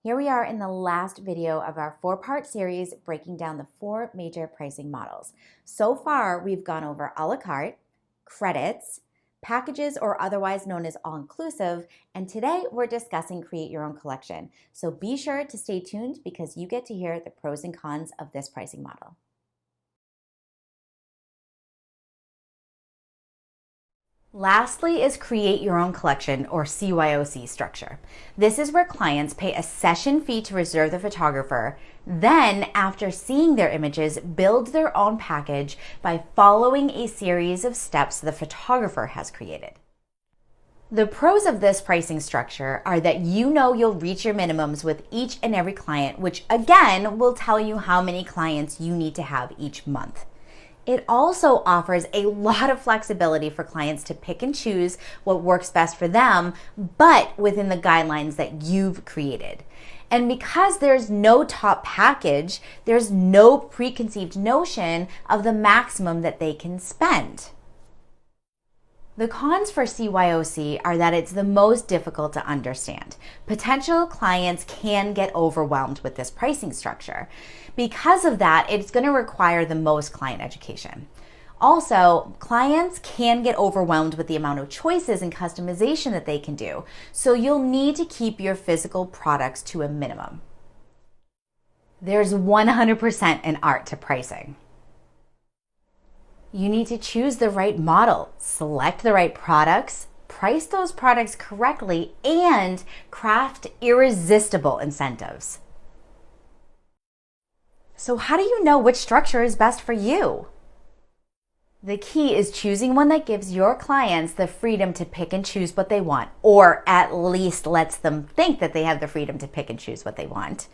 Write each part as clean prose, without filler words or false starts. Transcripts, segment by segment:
Here we are in the last video of our 4-part series breaking down the 4 major pricing models. So far, we've gone over a la carte, credits, packages or otherwise known as all-inclusive, and today we're discussing create your own collection. So be sure to stay tuned because you get to hear the pros and cons of this pricing model. Lastly is create your own collection or CYOC structure. This is where clients pay a session fee to reserve the photographer, then after seeing their images, build their own package by following a series of steps the photographer has created. The pros of this pricing structure are that you know you'll reach your minimums with each and every client, which again will tell you how many clients you need to have each month. It also offers a lot of flexibility for clients to pick and choose what works best for them, but within the guidelines that you've created. And because there's no top package, there's no preconceived notion of the maximum that they can spend. The cons for CYOC are that it's the most difficult to understand. Potential clients can get overwhelmed with this pricing structure. Because of that, it's going to require the most client education. Also, clients can get overwhelmed with the amount of choices and customization that they can do, so you'll need to keep your physical products to a minimum. There's 100% an art to pricing. You need to choose the right model, select the right products, price those products correctly, and craft irresistible incentives. So how do you know which structure is best for you? The key is choosing one that gives your clients the freedom to pick and choose what they want, or at least lets them think that they have the freedom to pick and choose what they want,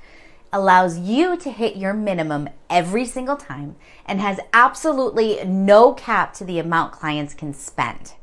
allows you to hit your minimum every single time, and has absolutely no cap to the amount clients can spend.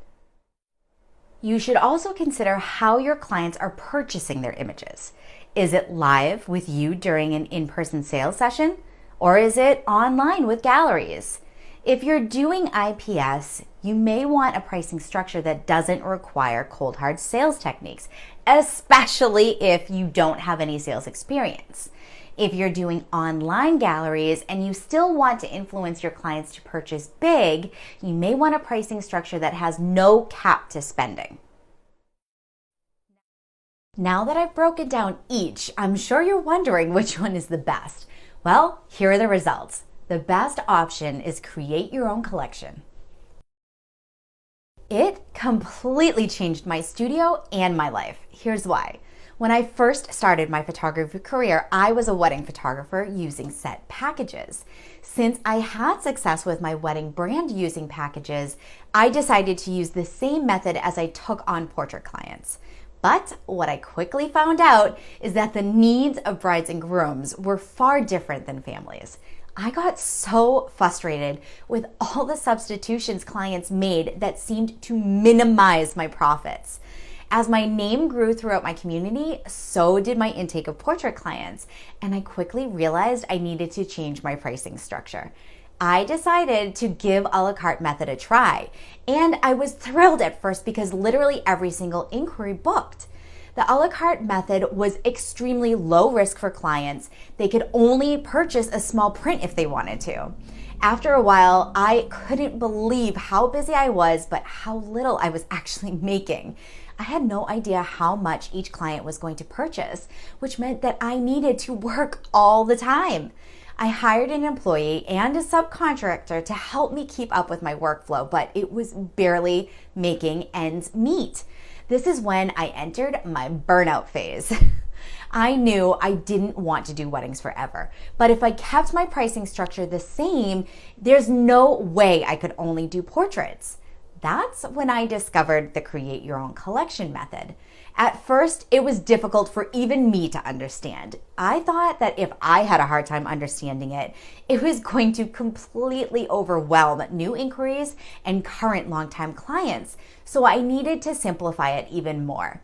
You should also consider how your clients are purchasing their images. Is it live with you during an in-person sales session? Or is it online with galleries? If you're doing IPS, you may want a pricing structure that doesn't require cold hard sales techniques, especially if you don't have any sales experience. If you're doing online galleries and you still want to influence your clients to purchase big, you may want a pricing structure that has no cap to spending. Now that I've broken down each, I'm sure you're wondering which one is the best. Well, here are the results. The best option is create your own collection. It completely changed my studio and my life. Here's why. When I first started my photography career, I was a wedding photographer using set packages. Since I had success with my wedding brand using packages, I decided to use the same method as I took on portrait clients. But what I quickly found out is that the needs of brides and grooms were far different than families. I got so frustrated with all the substitutions clients made that seemed to minimize my profits. As my name grew throughout my community, so did my intake of portrait clients, and I quickly realized I needed to change my pricing structure. I decided to give a la carte method a try, and I was thrilled at first because literally every single inquiry booked. The a la carte method was extremely low risk for clients. They could only purchase a small print if they wanted to. After a while, I couldn't believe how busy I was, but how little I was actually making. I had no idea how much each client was going to purchase, which meant that I needed to work all the time. I hired an employee and a subcontractor to help me keep up with my workflow, but it was barely making ends meet. This is when I entered my burnout phase. I knew I didn't want to do weddings forever, but if I kept my pricing structure the same, there's no way I could only do portraits. That's when I discovered the create your own collection method. At first, it was difficult for even me to understand. I thought that if I had a hard time understanding it, it was going to completely overwhelm new inquiries and current longtime clients. So I needed to simplify it even more.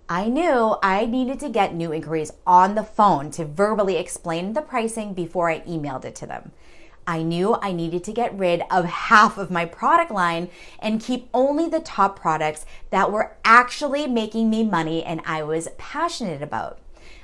I knew I needed to get new inquiries on the phone to verbally explain the pricing before I emailed it to them. I knew I needed to get rid of half of my product line and keep only the top products that were actually making me money and I was passionate about.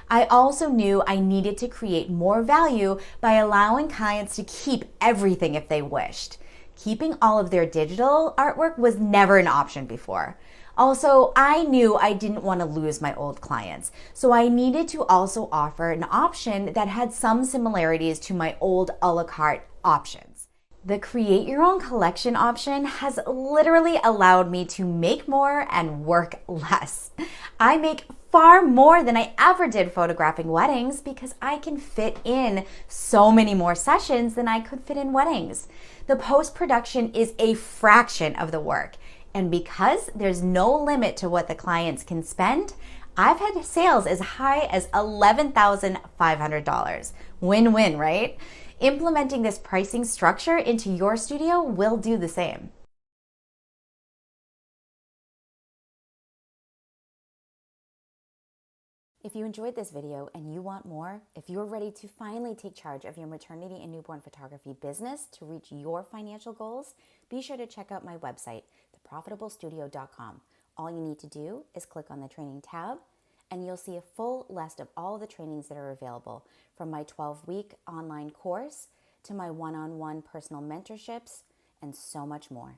I also knew I needed to create more value by allowing clients to keep everything if they wished. Keeping all of their digital artwork was never an option before. Also, I knew I didn't want to lose my old clients, so I needed to also offer an option that had some similarities to my old a la carte options. The create your own collection option has literally allowed me to make more and work less. I make far more than I ever did photographing weddings because I can fit in so many more sessions than I could fit in weddings. The post-production is a fraction of the work. And because there's no limit to what the clients can spend, I've had sales as high as $11,500. Win-win, right? Implementing this pricing structure into your studio will do the same. If you enjoyed this video and you want more, if you're ready to finally take charge of your maternity and newborn photography business to reach your financial goals, be sure to check out my website, theprofitablestudio.com. All you need to do is click on the training tab and you'll see a full list of all the trainings that are available, from my 12-week online course to my one-on-one personal mentorships and so much more.